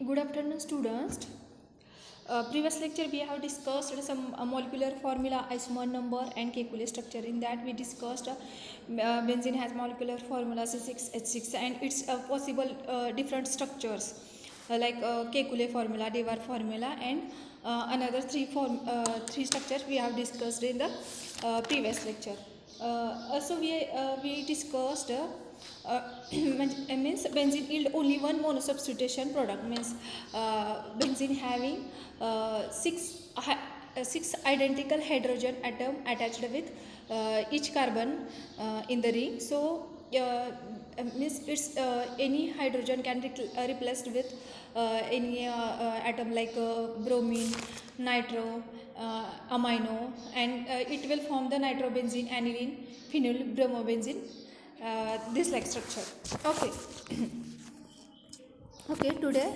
Good afternoon, students. Previous lecture we have discussed some molecular formula, isomer number, and Kekulé structure. In that we discussed benzene has molecular formula C6H6 and its possible different structures like Kekulé formula, Dewar formula, and another three structures we have discussed in the previous lecture. Also we discussed. Means benzene yield only one monosubstitution product, means benzene having six identical hydrogen atom attached with each carbon in the ring. So means it's any hydrogen can replaced with any atom like bromine, nitro, amino, and it will form the nitrobenzene, aniline, phenyl bromobenzene, this like structure. Okay. Okay, today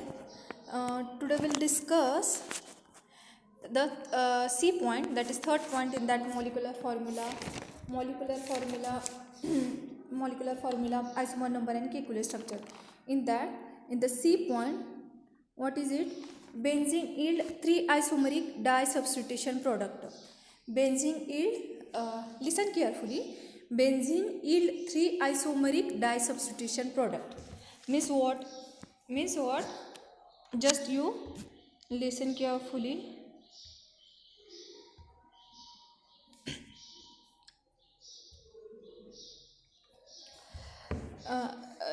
we'll discuss the C point, that is third point in that molecular formula molecular formula, isomer number, and Kekulé structure. In the C point, what is it? Benzene yield 3 isomeric disubstitution product. Benzene yield, listen carefully, benzene yield 3 isomeric disubstitution product. Means what? Just you listen carefully.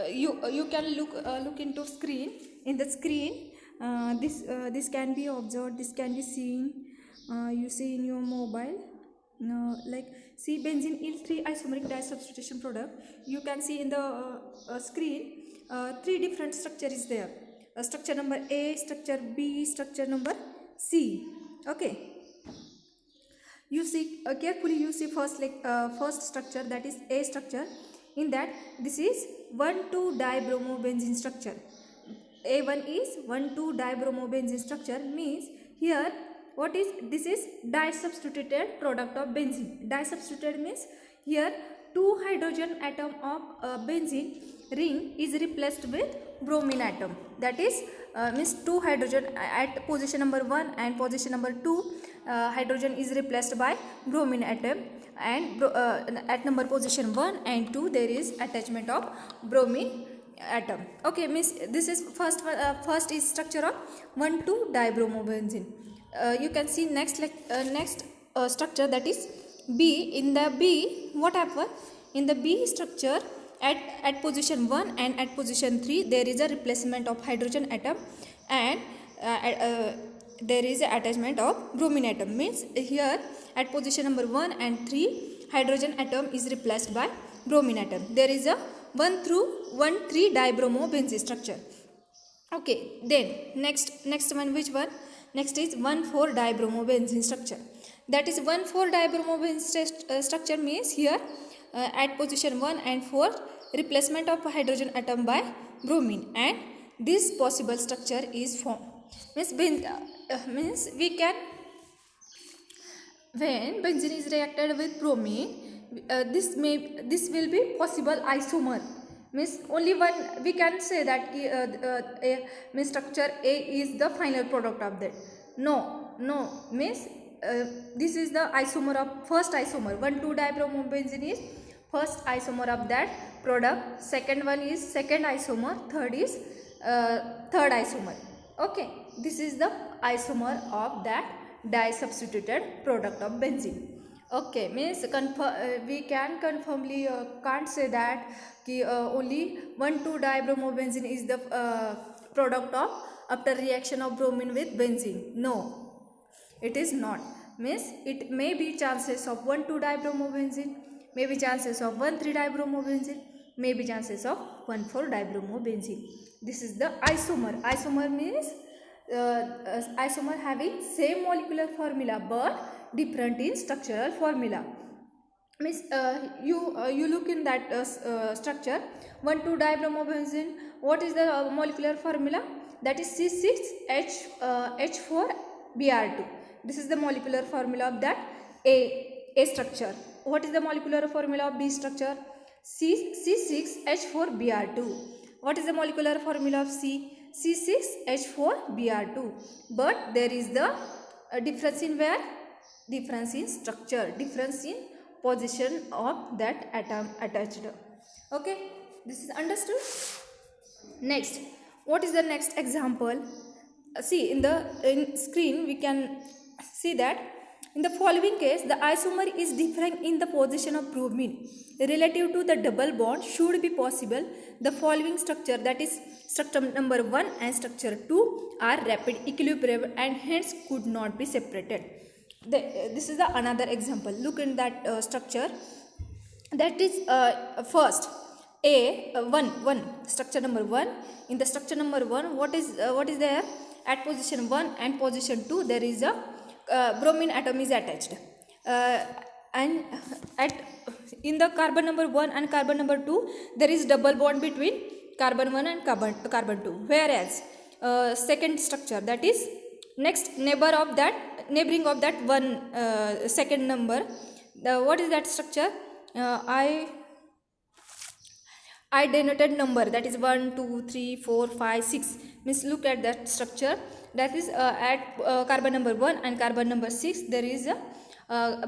You can look into screen. In the screen, this can be observed, this can be seen. You see in your mobile, like see benzene yield 3 isomeric disubstitution product. You can see in the screen, 3 different structure is there. Structure number A, structure B, structure number C. Okay, you see carefully. You see first structure, that is A structure. In that, this is 1,2-dibromobenzene structure. A1 is 1,2-dibromobenzene structure, means here what is this? Is disubstituted product of benzene. Disubstituted means here 2 hydrogen atom of benzene ring is replaced with bromine atom. That is means 2 hydrogen at position number 1 and position number 2 hydrogen is replaced by bromine atom, and at number position 1 and 2 there is attachment of bromine atom. Okay, means this is first is structure of 1,2-dibromobenzene. You can see next structure, that is B. In the B, what happened? In the B structure, at position 1 and at position 3 there is a replacement of hydrogen atom, and there is a attachment of bromine atom. Means here at position number 1 and 3 hydrogen atom is replaced by bromine atom. There is a 1,3-dibromobenzene structure. Okay, then next one, which one? Next is 1,4-dibromobenzene structure. That is 1,4-dibromobenzene structure means here at position 1 and 4 replacement of hydrogen atom by bromine, and this possible structure is formed. Means we can, when benzene is reacted with bromine, this will be possible isomer. Means only one we can say that means structure A is the final product of that. No, means this is the isomer of first isomer. 1,2-dibromobenzene is first isomer of that product. Second one is second isomer. Third is third isomer. Okay, this is the isomer of that disubstituted product of benzene. Okay, means we can confirmly can't say that only 1,2-dibromobenzene is the product of after reaction of bromine with benzene. No, it is not. Means it may be chances of 1,2-dibromobenzene, may be chances of 1,3-dibromobenzene, may be chances of 1,4-dibromobenzene. This is the isomer. Isomer means isomer having same molecular formula but different in structural formula. Means you look in that structure 1,2-dibromobenzene. What is the molecular formula? That is C6H4Br2. This is the molecular formula of that A structure. What is the molecular formula of B structure? C6H4Br2. What is the molecular formula of C? C6H4Br2. But there is the difference in where? Difference in structure, difference in position of that atom attached. Okay, this is understood. Next, what is the next example? See, in screen we can see that in the following case the isomer is differing in the position of bromine relative to the double bond should be possible. The following structure, that is structure number 1 and structure 2, are rapid equilibrium and hence could not be separated. This is the another example. Look in that structure. That is first one structure number 1. In the structure number 1, what is there? At position 1 and position 2 there is a bromine atom is attached, and in the carbon number 1 and carbon number 2 there is double bond between carbon 1 and carbon 2, whereas second structure, that is next neighboring of that one second number, what is that structure? I denoted number, that is 1 2 3 4 5 6. Means look at that structure, that is at carbon number 1 and carbon number 6 there is a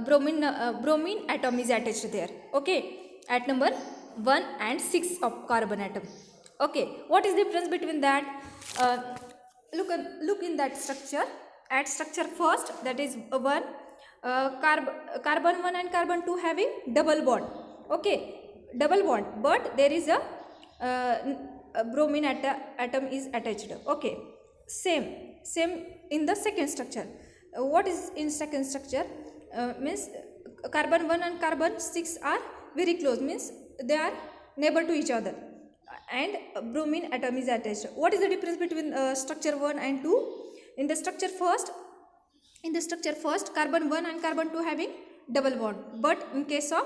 bromine atom is attached there. Okay, at number 1 and 6 of carbon atom. Okay, what is the difference between that? Look in that structure. At structure first, that is 1, carbon 1 and carbon 2 having double bond. Okay, double bond, but there is a bromine atom is attached. Okay, same in the second structure. What is in second structure? Means carbon 1 and carbon 6 are very close, means they are neighbor to each other, and bromine atom is attached. What is the difference between structure 1 and 2? In the structure first, carbon 1 and carbon 2 having double bond, but in case of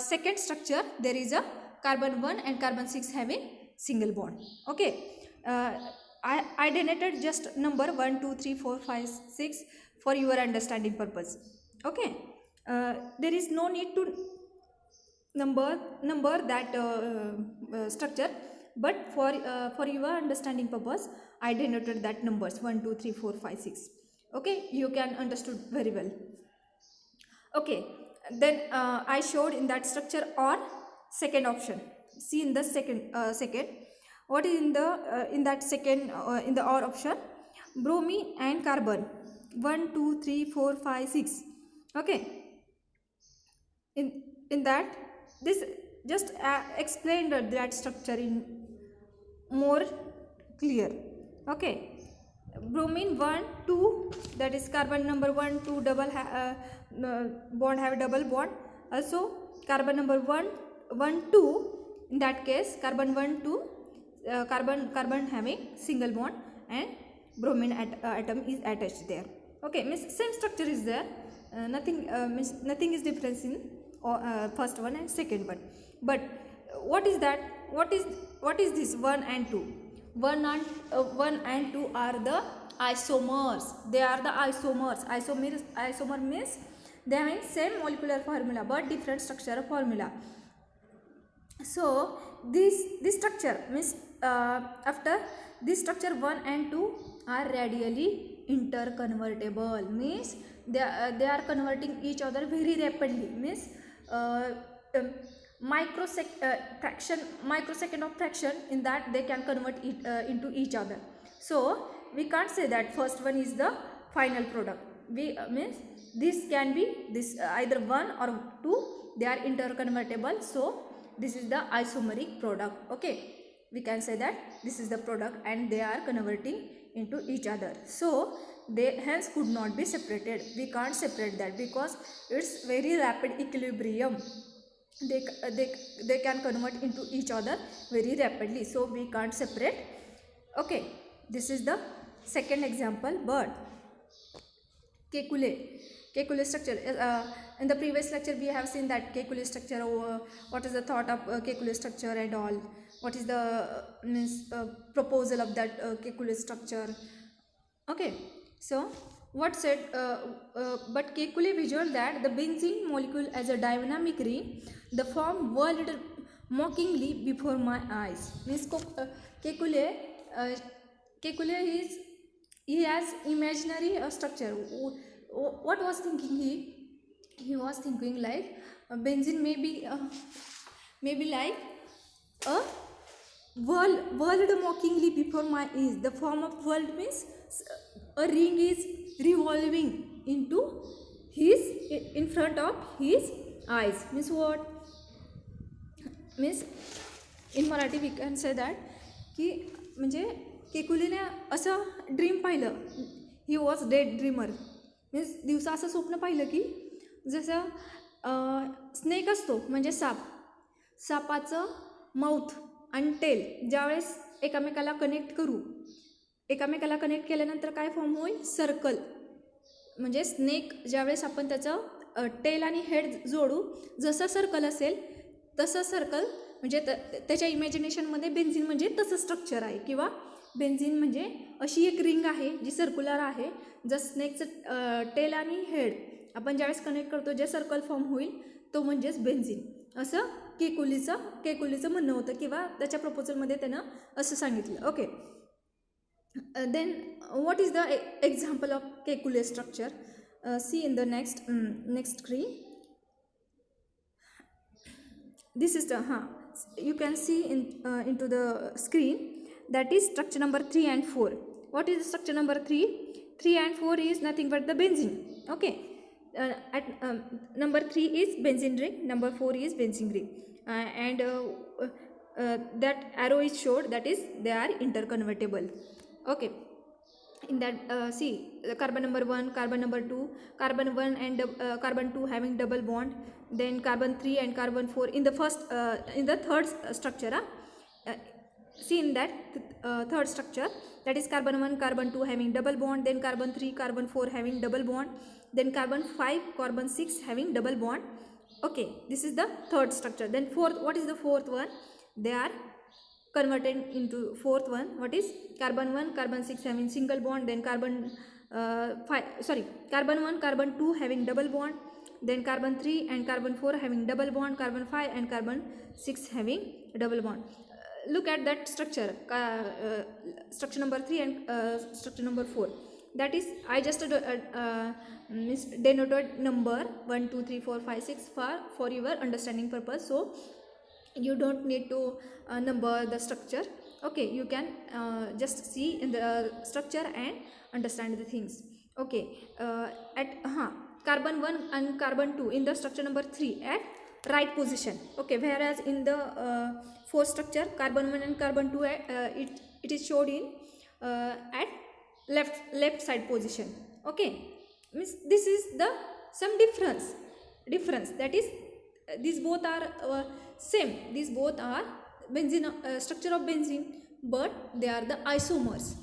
second structure there is a carbon 1 and carbon 6 having single bond. Okay, I denoted just number 1 2 3 4 5 6 for your understanding purpose. Okay, there is no need to number that structure, but for your understanding purpose I denoted that numbers 1 2 3 4 5 6. Okay, you can understood very well. Okay, then I showed in that structure or second option. See in the second what is in that second in the or option? Bromine and carbon 1 2 3 4 5 6. Okay, in that this just explained that structure in more clear. Okay, bromine 1 2, that is carbon number 1 2 double bond have double bond. Also carbon number 1 2, in that case carbon 1 2 carbon having single bond and bromine atom is attached there. Okay, means same structure is there, nothing is difference in first one and second one. But what is that? What is this 1 and 2? 1 and 2 are the isomers. They are the isomers. Isomer means they have same molecular formula but different structure formula. So this structure means after this structure 1 and 2 are radially interconvertible, means they are converting each other very rapidly, means microsecond of fraction, in that they can convert it into each other. So we can't say that first one is the final product. We means this can be this either 1 or 2, they are interconvertible, so this is the isomeric product. Okay, we can say that this is the product and they are converting into each other, so they hence could not be separated. We can't separate that because it's very rapid equilibrium. They can convert into each other very rapidly, so we can't separate. Okay, this is the second example. But Kekulé structure, in the previous lecture we have seen that Kekulé structure, what is the thought of Kekulé structure and all, what is the proposal of that Kekulé structure. Okay, so what said but Kekulé visual that the benzene molecule as a dynamic ring, the form whirled mockingly before my eyes. Means Kekulé Kekule he has imaginary structure. What was thinking he? He was thinking like benzene may be like a world mockingly before my eyes. The form of world means a ring is revolving into his in front of his eyes. Means what? Means in Marathi we can say that की म्हणजे केकुलीने असं dream पाहिलं. He was dead dreamer. Means दिवसा असं स्वप्न पाहिलं की जसं स्नेक असतो म्हणजे सापाचं माउथ आणि टेल ज्यावेळेस एकामेकाला कनेक्ट केल्यानंतर काय फॉर्म होईल? सर्कल. म्हणजे स्नेक ज्यावेळेस आपण त्याचं टेल आणि हेड जोडू, जसं सर्कल असेल तसं सर्कल म्हणजे त्याच्या इमॅजिनेशनमध्ये बेन्झिन म्हणजे तसं स्ट्रक्चर आहे. किंवा बेन्झिन म्हणजे अशी एक रिंग आहे जी सर्क्युलर आहे. जर स्नेकचं टेल आणि हेड आपण ज्यावेळेस कनेक्ट करतो जे सर्कल फॉर्म होईल तो म्हणजेच बेन्झिन, असं केकुलीचं म्हणणं होतं किंवा त्याच्या प्रपोजलमध्ये त्यानं असं सांगितलं. Okay. Then what is the example of Kekule structure? See in the next screen. This is the you can see into the screen, that is structure number 3 and 4. What is structure number 3? 3 and 4 is nothing but the benzene. Okay. At number 3 is benzene ring, number 4 is benzene ring, and that arrow is showed, that is they are interconvertible. Okay. In that see carbon number 1, carbon number 2, carbon 1 and carbon 2 having double bond, then carbon 3 and carbon 4 in the third structure. See in that third structure, that is carbon 1, carbon 2 having double bond, then carbon 3, carbon 4 having double bond, then carbon 5, carbon 6 having double bond. Okay, this is the third structure. Then fourth, what is the fourth one? They are converted into fourth one. What is carbon 1, carbon 6 having single bond, then carbon 1, carbon 2 having double bond, then carbon 3 and carbon 4 having double bond, carbon 5 and carbon 6 having double bond. Look at that structure, structure number 3 and structure number 4. That is, I just denoted number 1, 2, 3, 4, 5, 6 for your understanding purpose. So you don't need to number the structure. Okay, you can just see in the structure and understand the things. Okay. At carbon 1 and carbon 2 in the structure number 3 at right position. Okay, whereas in the fourth structure carbon 1 and carbon 2 it is showed in at left side position. Okay, means this is the some difference, that is these both are same, these both are benzene, structure of benzene, but they are the isomers.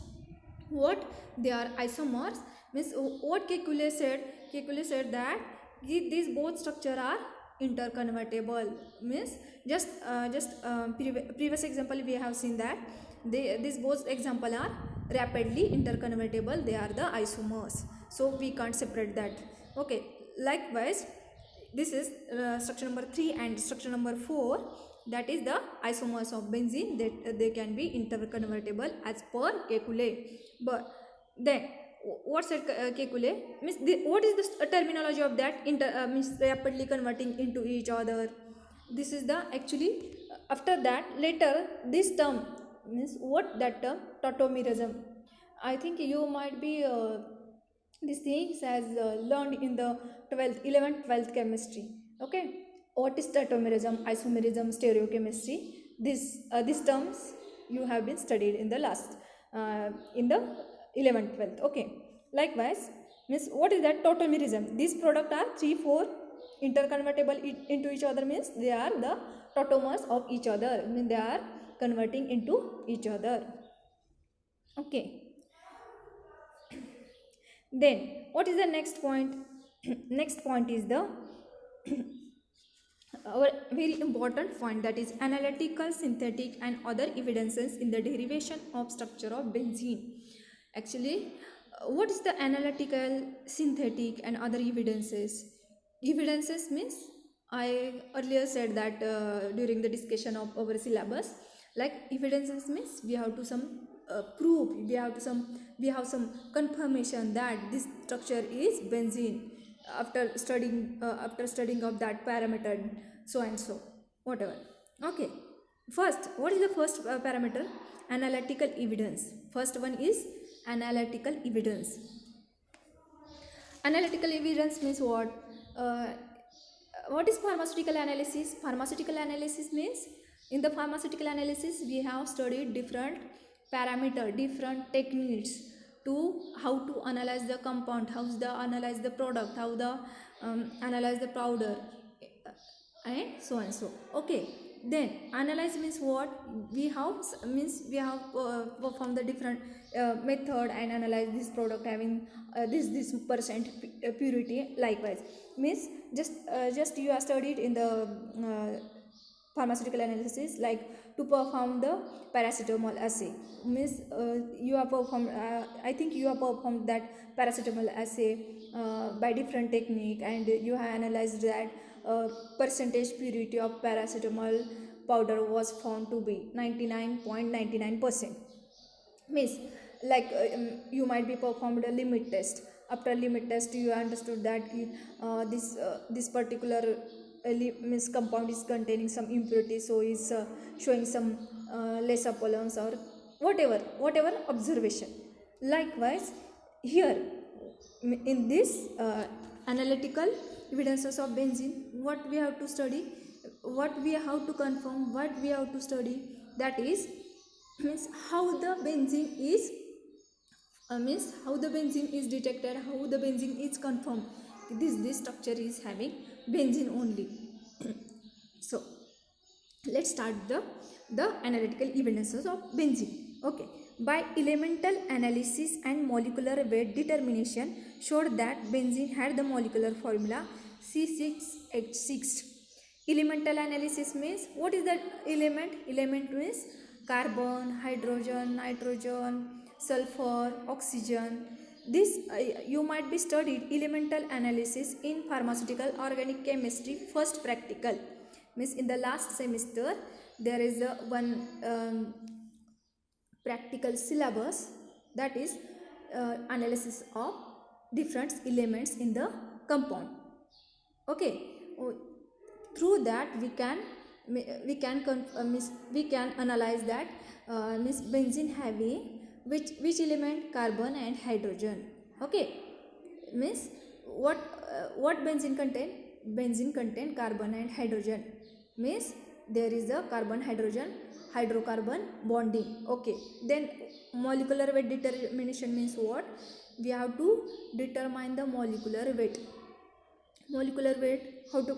What they are isomers means what Kekule said that these both structure are interconvertible. Means just previous example we have seen that these both example are rapidly interconvertible, they are the isomers, so we can't separate that. Okay, likewise this is structure number 3 and structure number 4, that is the isomers of benzene, that they can be interconvertible as per Kekule. But then what said Kekule means what is the terminology of that means rapidly converting into each other. This is the actually after that later this term means what that term tautomerism. I think you might be these things as learned in the 11th 12th chemistry. Okay, what is tautomerism, isomerism, stereochemistry, these terms you have been studied in the last in the 11th 12th. Okay, likewise means what is that tautomerism? These products are 3-4 interconvertible into each other, means they are the tautomers of each other, means they are converting into each other. Okay. Then what is the next point? Next point is the our very important point, that is analytical, synthetic and other evidences in the derivation of structure of benzene. Actually, what is the analytical, synthetic and other evidences? Evidences means I earlier said that during the discussion of our syllabus, like evidences means we have to some proof, we have some confirmation that this structure is benzene after studying of that parameter, so and so, whatever. Okay, first, what is the first parameter? Analytical evidence. First one is analytical evidence. Analytical evidence means what? What is pharmaceutical analysis? Pharmaceutical analysis means, in the pharmaceutical analysis we have studied different parameter, different techniques to how to analyze the compound, how to analyze the product, how to analyze the powder, and so and so. Okay, then analyze means what? We have performed the different method and analyze this product having this percent purity. Likewise means, just you are studied in the pharmaceutical analysis, like to perform the paracetamol assay, means you are performed, I think you have performed that paracetamol assay by different technique, and you have analyzed that percentage purity of paracetamol powder was found to be 99.99%. means, like you might be performed a limit test. After limit test you understood that this particular means compound is containing some impurity, so is showing some less pollens or whatever observation. Likewise here, in this analytical evidences of benzene, what we have to study, what we have to confirm, what we have to study, that is, means how the benzene is detected, how the benzene is confirmed, this structure is having benzene only. So let's start the analytical evidences of benzene. Okay, by elemental analysis and molecular weight determination showed that benzene had the molecular formula C6H6. Elemental analysis means, what is that element? Element means carbon, hydrogen, nitrogen, sulfur, oxygen. This you might be studied elemental analysis in pharmaceutical organic chemistry first practical, means in the last semester there is one practical syllabus, that is analysis of different elements in the compound. Okay, through that we can analyze that means benzene having which element? Carbon and hydrogen. Okay, means what benzene contain? Benzene contain carbon and hydrogen, means there is a carbon hydrogen hydrocarbon bonding. Okay, then molecular weight determination means what? We have to determine the molecular weight. Molecular weight, how to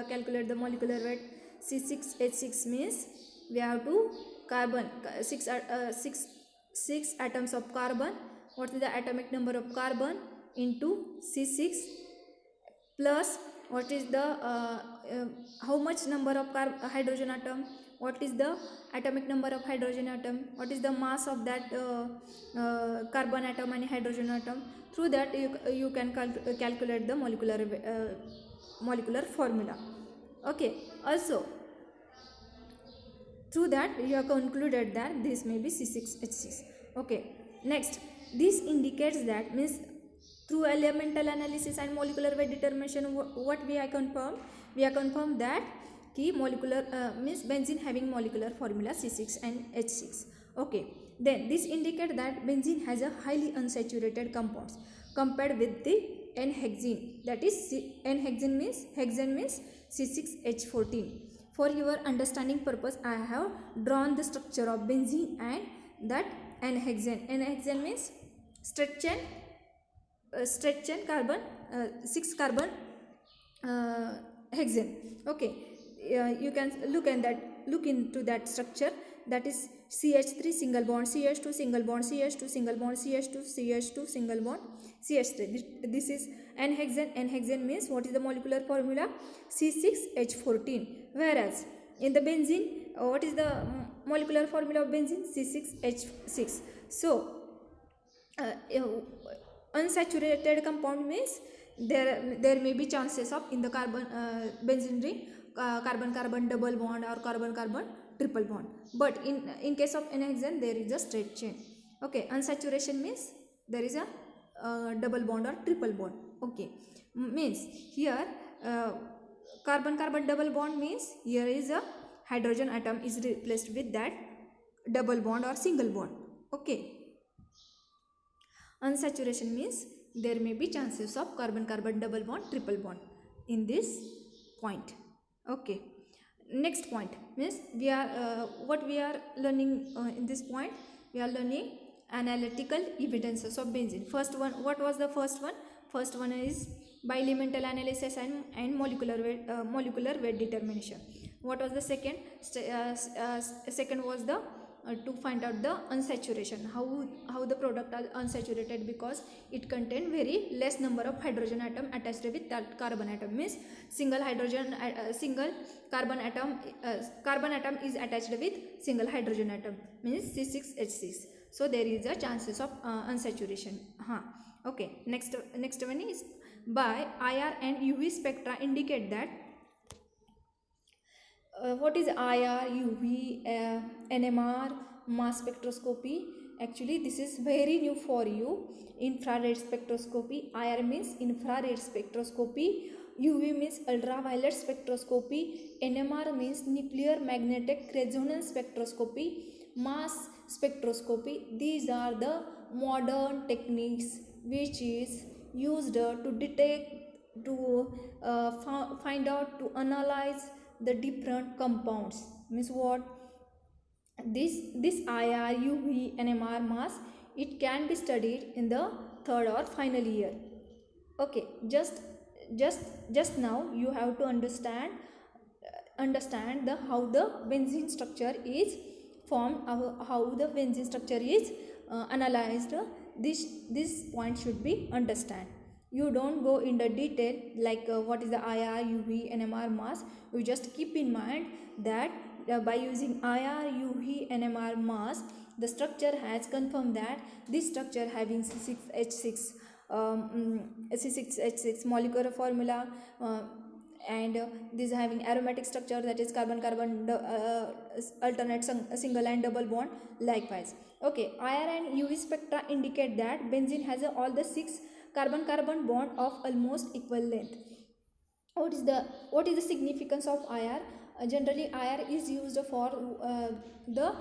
calculate the molecular weight? C6H6 means we have to carbon, 6 atoms of carbon. What is the atomic number of carbon into C6 plus what is the how much number of hydrogen atom? What is the atomic number of hydrogen atom? What is the mass of that carbon atom and hydrogen atom? Through that you can calculate the molecular formula. Okay, also through that you have concluded that this may be C6H6. Okay, next, this indicates that, means through elemental analysis and molecular weight determination, what we have confirmed? We have confirmed that key molecular means benzene having molecular formula C6 and H6. Okay, then this indicates that benzene has a highly unsaturated compounds compared with the N-hexene, that is N-hexene means C6H14. For your understanding purpose, I have drawn the structure of benzene and that N-hexene. N-hexene means stretch chain carbon, 6 carbon hexane. Okay, you can look into that structure, that is CH3 single bond CH2 single bond CH2 single bond CH2 CH2 single bond CH3. This is N-hexane. N-hexane means, what is the molecular formula? C6H14. Whereas in the benzene, what is the molecular formula of benzene? C6H6. So unsaturated compound means there may be chances of in the carbon benzene ring carbon carbon double bond or carbon carbon triple bond. But in case of n-hexane there is a straight chain. Okay, unsaturation means there is a double bond or triple bond. Okay, means here carbon carbon double bond means here is a hydrogen atom is replaced with that double bond or single bond. Okay, unsaturation means there may be chances of carbon carbon double bond triple bond in this point. Okay, next point means we are what we are learning in this point, we are learning analytical evidences of benzene. First one, what was the first one? First one is bielemental analysis and molecular weight determination. What was the second? Second was the to find out the unsaturation, how the product are unsaturated, because it contain very less number of hydrogen atom attached with that carbon atom. Means single hydrogen single carbon atom is attached with single hydrogen atom, means C6H6. So there is a chances of unsaturation. Okay, next one is by IR and UV spectra indicate that what is IR, UV, NMR, mass spectroscopy? Actually, this is very new for you. Infrared spectroscopy. IR means infrared spectroscopy. UV means ultraviolet spectroscopy. NMR means nuclear magnetic resonance spectroscopy. Mass spectroscopy. These are the modern techniques which is used to detect, to find out, to analyze the different compounds. Means what? This IR, UV, NMR, mass, it can be studied in the third or final year. Okay, just now you have to understand the how the benzene structure is formed, how the benzene structure is analyzed. This point should be understand. You don't go in the detail like what is the IR, UV, NMR, mass. You just keep in mind that by using IR, UV, NMR, mass, the structure has confirmed that this structure having C6H6 C6H6 molecular formula, and this having aromatic structure, that is carbon carbon alternate single and double bond likewise. Okay, IR and UV spectra indicate that benzene has all the 6 carbon carbon bond of almost equal length. What is the significance of IR? Generally IR is used for the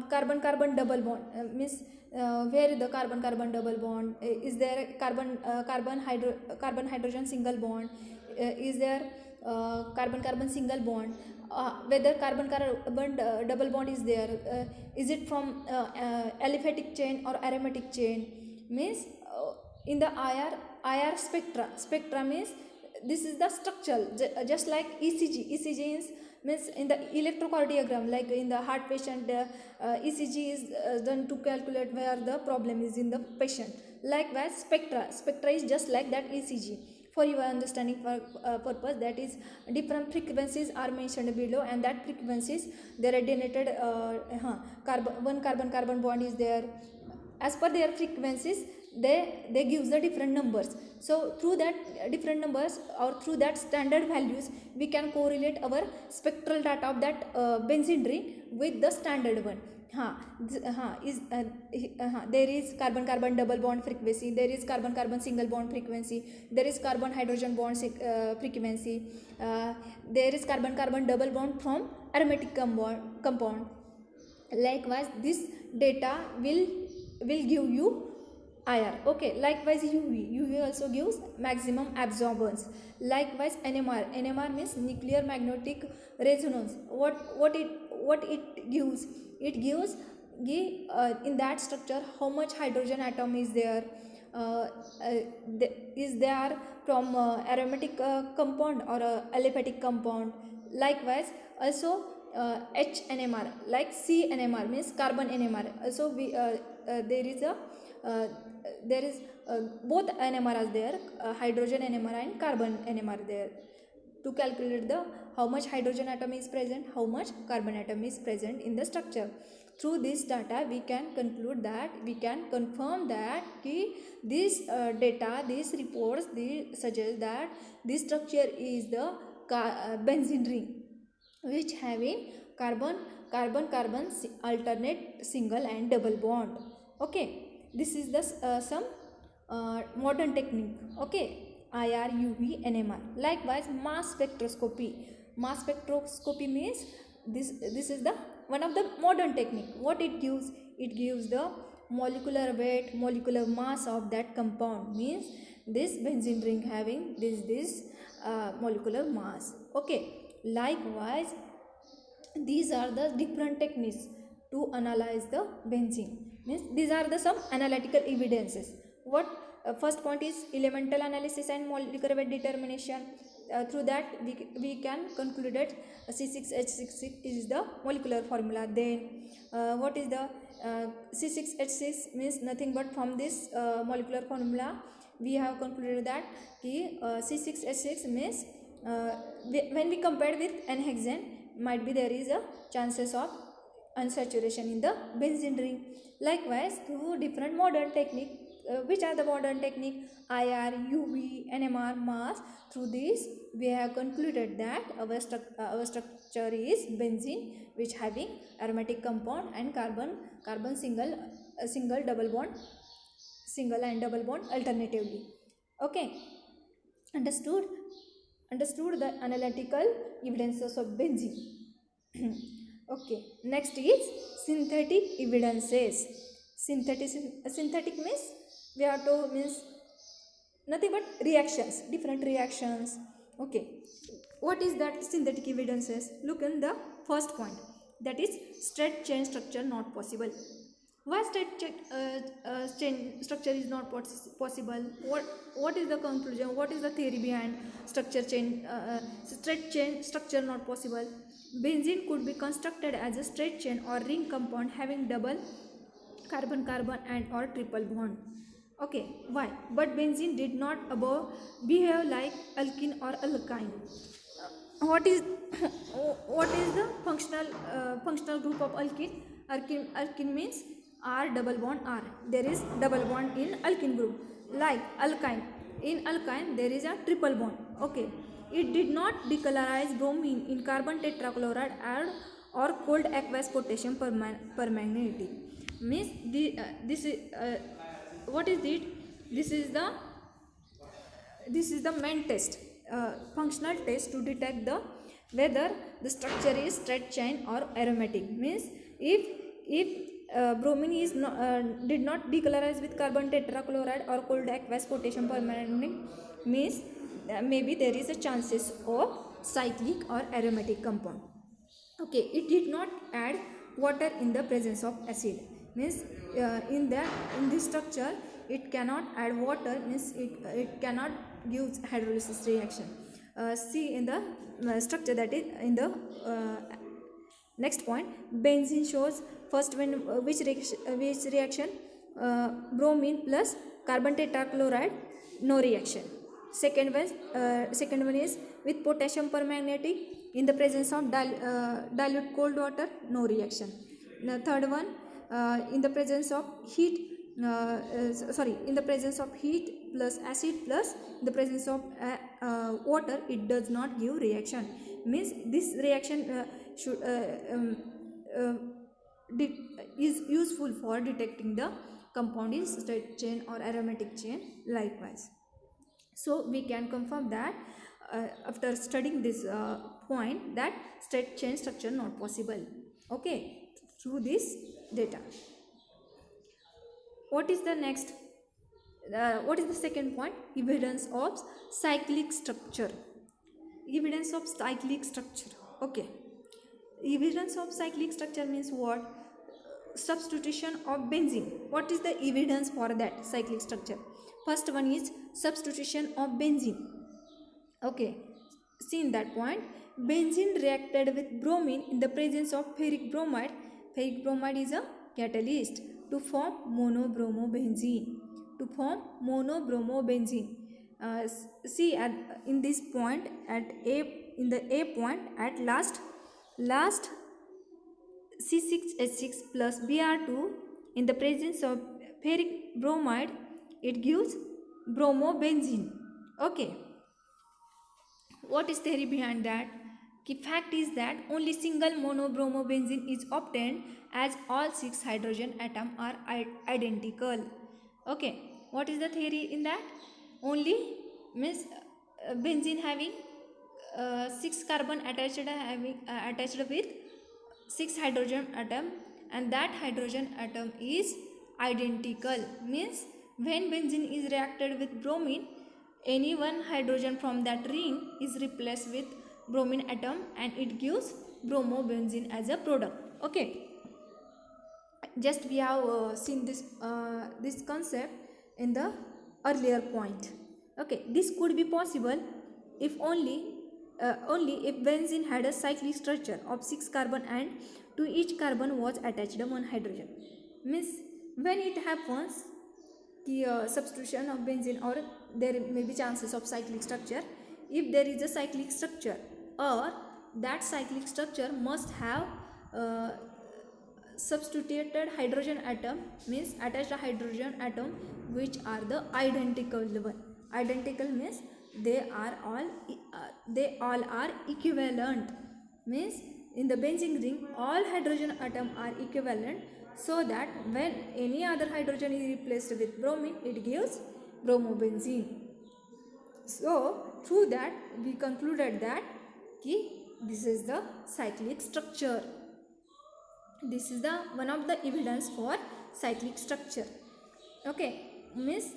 carbon carbon double bond, means where the carbon carbon double bond is there, carbon hydrogen single bond, is there carbon carbon single bond, whether carbon carbon double bond is there, is it from aliphatic chain or aromatic chain. Means in the IR spectra means this is the structure, just like ECG means in the electrocardiogram, like in the heart patient ECG is done to calculate where the problem is in the patient. Likewise spectra is just like that ECG. For your understanding purpose, that is different frequencies are mentioned below, and that frequencies they are denoted one carbon carbon bond is there. As per their frequencies, they gives the different numbers. So through that different numbers or through that standard values, we can correlate our spectral data of that benzene ring with the standard one. There is carbon carbon double bond frequency, there is carbon carbon single bond frequency, there is carbon hydrogen bond frequency, there is carbon carbon double bond from aromatic compound. Likewise, this data will give you IR. Okay, likewise UV also gives maximum absorbance. Likewise NMR means nuclear magnetic resonance. What it gives? It gives in that structure how much hydrogen atom is there, is there from aromatic compound or aliphatic compound. Likewise also HNMR, like CNMR means carbon NMR. Also there is both NMR are there, hydrogen NMR and carbon NMR there, to calculate the how much hydrogen atom is present, how much carbon atom is present in the structure. Through this data we can conclude that, we can confirm that this data, these reports, they suggest that this structure is the benzene ring which having carbon carbon carbon alternate single and double bond. Okay, this is the some modern technique. Okay, IR, UV, NMR. Likewise, mass spectroscopy. Mass spectroscopy means this is the one of the modern technique. What it gives? It gives the molecular weight, molecular mass of that compound. Means this benzene ring having this molecular mass. Okay. Likewise, these are the different techniques to analyze the benzene. Means these are the some analytical evidences. What first point is elemental analysis and molecular weight determination. Through that we can conclude that C6H6 is the molecular formula. Then what is the C6H6 means nothing but from this molecular formula we have concluded that C6H6 means when we compare with n-hexane, might be there is a chances of unsaturation in the benzene ring. Likewise, through different modern technique, which are the modern technique? IR, UV, NMR, mass. Through this, we have concluded that our structure is benzene, which having aromatic compound and carbon single double bond, single and double bond alternatively. Okay, understood the analytical evidences of benzene. Okay, next is synthetic evidences. Synthetic means we have to means nothing but reactions, different reactions. Okay, what is that synthetic evidences? Look in the first point, that is straight chain structure not possible. Why straight chain structure is not possible? What is the conclusion? What is the theory behind straight chain structure not possible? Benzene could be constructed as a straight chain or ring compound having double carbon and or triple bond. Okay, why? But benzene did not behave like alkene or alkyne. What is the functional group of alkene? Alkene means R double bond R. There is double bond in alkene group. Like alkyne. In alkyne there is a triple bond. Okay. It did not decolorize bromine in carbon tetrachloride or cold aqueous potassium permanganate. Means this is what is it? This is the main test, functional test to detect whether the structure is straight chain or aromatic. Means if bromine is did not decolorize with carbon tetrachloride or cold aqueous potassium permanganate, means maybe there is a chances of cyclic or aromatic compound. Okay, it did not add water in the presence of acid. Means in this structure it cannot add water, means it cannot give hydrolysis reaction. See in the structure, that is in the next point, benzene shows first when which reaction? Bromine plus carbon tetrachloride, no reaction. Second one is with potassium permanganate in the presence of dilute cold water, no reaction. The third one, in the presence of heat, in the presence of heat plus acid plus the presence of water, it does not give reaction. Means this reaction is useful for detecting the compound is straight chain or aromatic chain. Likewise, so we can confirm that after studying this point, that straight chain structure not possible. Okay, through this data. What is the next? What is the second point? Evidence of cyclic structure. Evidence of cyclic structure. Okay. Evidence of cyclic structure means what? Substitution of benzene. What is the evidence for that cyclic structure? First one is substitution of benzene. Okay. See in that point, benzene reacted with bromine in the presence of ferric bromide. Ferric bromide is a catalyst to form monobromobenzene. See in this point in the A point at last C6H6 plus Br2 in the presence of ferric bromide, it gives bromobenzene. Okay. What is theory behind that? The fact is that only single monobromobenzene is obtained as all 6 hydrogen atoms are identical. Okay, what is the theory in that? Only means benzene having 6 carbon attached with 6 hydrogen atom, and that hydrogen atom is identical. Means when benzene is reacted with bromine, any one hydrogen from that ring is replaced with bromine atom and it gives bromobenzene as a product. Okay, just we have seen this concept in the earlier point. Okay, this could be possible if only if benzene had a cyclic structure of 6 carbon and to each carbon was attached one hydrogen. Means when it happens the substitution of benzene, or there may be chances of cyclic structure, if there is a cyclic structure, or that cyclic structure must have substituted hydrogen atom, means attached hydrogen atom which are the identical one. Identical means they all are equivalent, means in the benzene ring all hydrogen atom are equivalent, so that when any other hydrogen is replaced with bromine, it gives bromobenzene. So through that we concluded that this is the cyclic structure. This is the one of the evidence for cyclic structure. Okay, means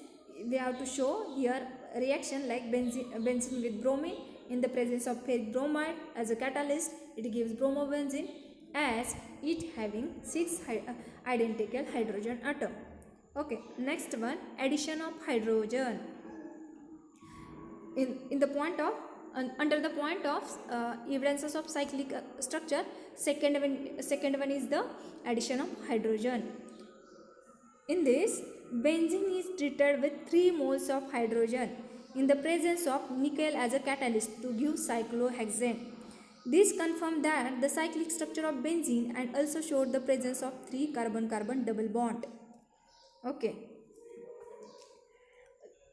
we have to show here reaction like benzene with bromine in the presence of ferric bromide as a catalyst, it gives bromobenzene as it having 6 identical hydrogen atom. Okay, next one, addition of hydrogen. In the point of under the point of evidences of cyclic structure, second one is the addition of hydrogen. In this, benzene is treated with 3 moles of hydrogen in the presence of nickel as a catalyst to give cyclohexane. This confirmed that the cyclic structure of benzene and also showed the presence of 3 carbon-carbon double bond. Okay,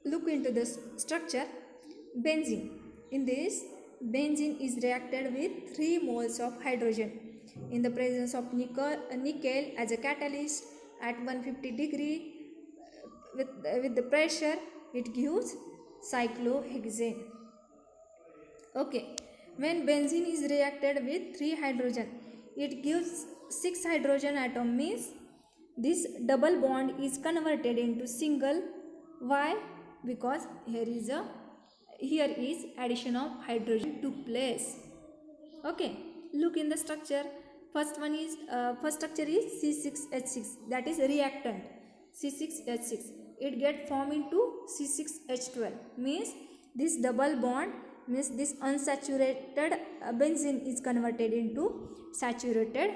look into this structure. Benzene. In this, benzene is reacted with 3 moles of hydrogen in the presence of nickel as a catalyst at 150 degree. With the pressure, it gives cyclohexane. Okay, when benzene is reacted with 3 hydrogen, it gives 6 hydrogen atom, means this double bond is converted into single. Why? Because here is addition of hydrogen took place. Okay, look in the structure. First structure is C6H6, that is reactant C6H6. It get formed into C6H12, means this double bond, means this unsaturated benzene is converted into saturated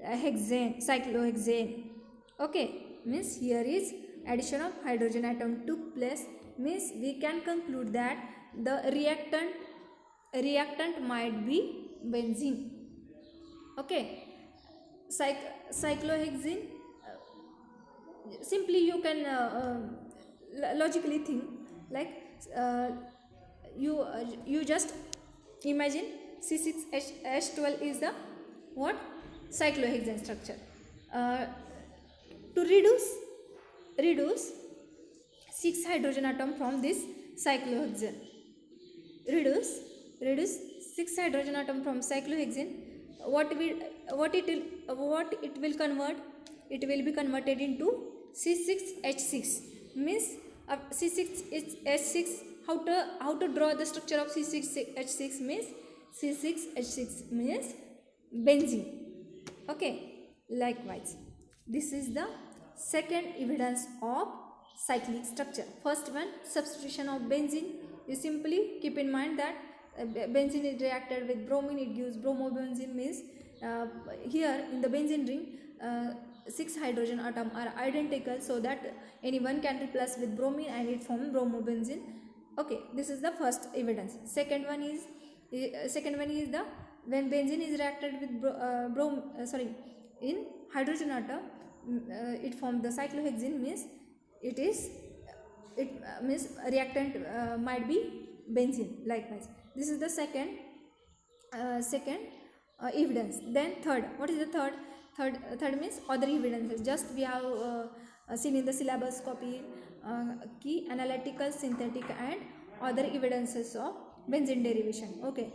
hexane, cyclohexane. Okay, means here is addition of hydrogen atom took place, means we can conclude that the reactant might be benzene. Okay, cyclohexane, simply you can logically think like you just imagine C6H12 is the what? Cyclohexane structure. To reduce 6 hydrogen atom from this cyclohexane, reduce 6 hydrogen atom from cyclohexane, what it will convert? It will be converted into C6H6, means C6H6. How to draw the structure of C6H6? Means C6H6 means benzene. Okay, likewise this is the second evidence of cyclic structure. First one, substitution of benzene. You simply keep in mind that benzene is reacted with bromine, it gives bromobenzene, means here in the benzene ring 6 hydrogen atom are identical, so that anyone can replace with bromine and it forms bromobenzene. Okay, this is the first evidence. Second one is the when benzene is reacted with in hydrogen atom, it forms the cyclohexane, means it means reactant might be benzene. Likewise, this is the second second evidence. Then third, what is the third means other evidences. Just we have seen in the syllabus copy, key analytical, synthetic and other evidences of benzene derivation. Okay,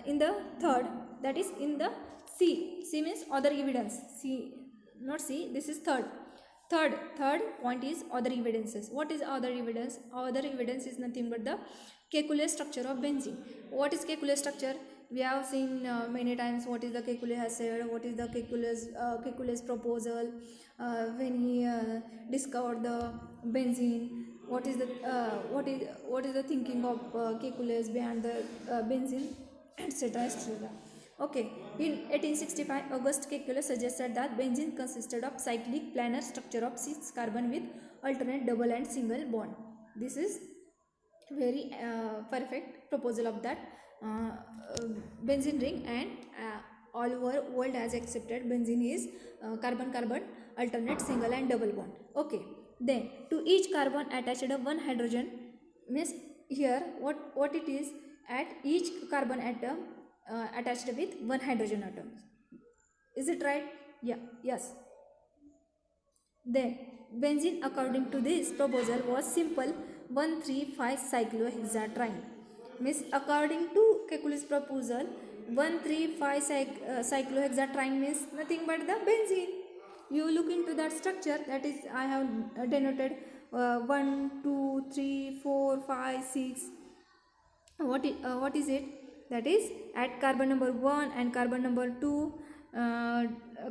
in the third, that is in the C means other evidence. C, not C, this is third point is other evidences. What is other evidence? Other evidence is nothing but the calculus structure of benzene. What is calculus structure? We have seen many times what is the Kekulé has said, what is the Kekulé's proposal when he discovered the benzene, what is the thinking of Kekulé's behind the benzene, etc., etc. Okay, in 1865, August Kekulé suggested that benzene consisted of cyclic planar structure of 6 carbon with alternate double and single bond. This is very perfect proposal of that benzene ring, and all over world has accepted benzene is carbon-carbon alternate single and double bond. Okay, then to each carbon attached one hydrogen, means here what it is, at each carbon atom attached with one hydrogen atom. Is it right? Yeah, yes. Then benzene according to this proposal was simple 1,3,5 cyclohexatriene. Means according to Kekulé's proposal, 1,3,5 cyclohexatriene means nothing but the benzene. You look into that structure, that is I have denoted 1, 2, 3, 4, 5, 6. What is it? That is at carbon number 1 and carbon number 2,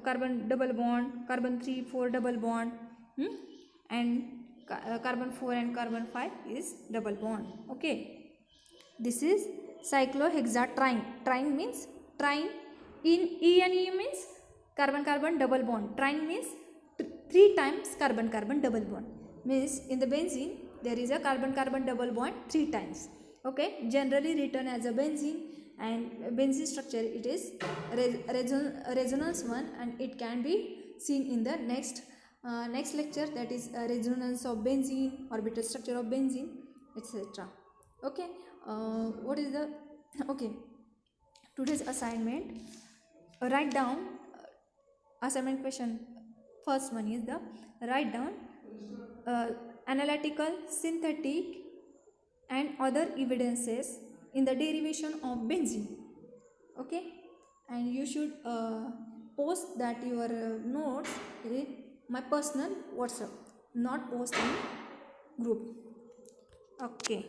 carbon double bond, carbon 3, 4 double bond, and carbon 4 and carbon 5 is double bond. Okay, this is cyclohexatriene. Triene means triene. In E and E means carbon carbon double bond. Triene means 3 times carbon carbon double bond. Means in the benzene there is a carbon carbon double bond 3 times. Okay, generally written as a benzene, and benzene structure it is resonance 1, and it can be seen in the next lecture, that is resonance of benzene, orbital structure of benzene, etc. Okay, what is the okay, today's assignment, write down assignment question. First one is the write down analytical, synthetic and other evidences in the derivation of benzene. Okay, and you should post that your notes in my personal WhatsApp, not post in group. Okay.